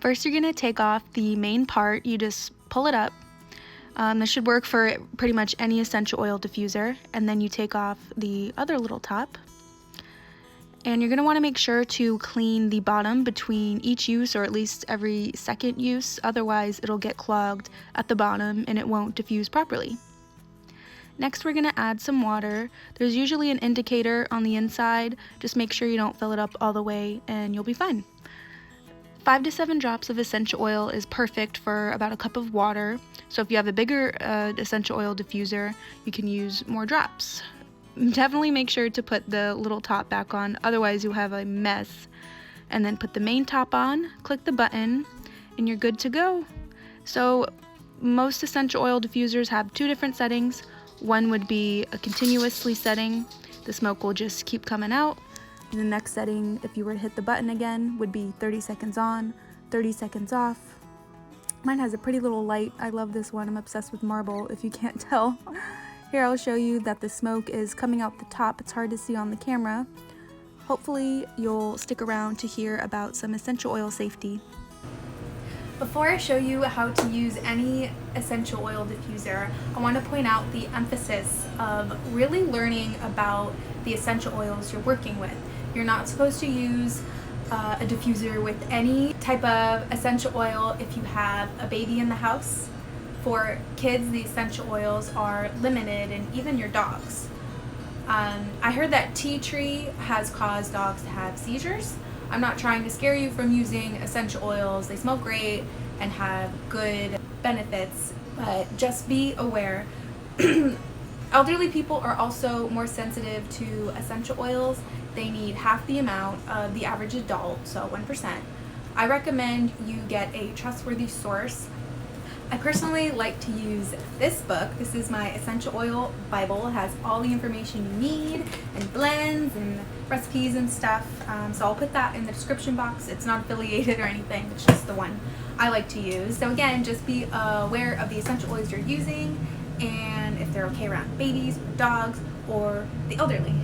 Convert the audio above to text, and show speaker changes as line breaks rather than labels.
First, you're going to take off the main part. You just pull it up. This should work for pretty much any essential oil diffuser. And then you take off the other little top. And you're going to want to make sure to clean the bottom between each use, or at least every second use. Otherwise, it'll get clogged at the bottom and it won't diffuse properly. Next, we're going to add some water. There's usually an indicator on the inside. Just make sure you don't fill it up all the way and you'll be fine. 5 to 7 drops of essential oil is perfect for about a cup of water. So if you have a bigger essential oil diffuser, you can use more drops. Definitely make sure to put the little top back on, otherwise you'll have a mess. And then put the main top on, click the button, and you're good to go. So most essential oil diffusers have 2 different settings. One would be a continuously setting. The smoke will just keep coming out. The next setting, if you were to hit the button again, would be 30 seconds on, 30 seconds off. Mine has a pretty little light. I love this one. I'm obsessed with marble, if you can't tell. Here, I'll show you that the smoke is coming out the top. It's hard to see on the camera. Hopefully, you'll stick around to hear about some essential oil safety. Before I show you how to use any essential oil diffuser, I want to point out the emphasis of really learning about the essential oils you're working with. You're not supposed to use a diffuser with any type of essential oil if you have a baby in the house. For kids, the essential oils are limited, and even your dogs. I heard that tea tree has caused dogs to have seizures. I'm not trying to scare you from using essential oils. They smell great and have good benefits, but just be aware. Elderly people are also more sensitive to essential oils. They need half the amount of the average adult, so 1%. I recommend you get a trustworthy source. I personally like to use this book. This is my essential oil Bible. It has all the information you need, and blends and recipes and stuff. So I'll put that in the description box. It's not affiliated or anything. It's just the one I like to use. So again, just be aware of the essential oils you're using and if they're okay around babies or dogs or the elderly.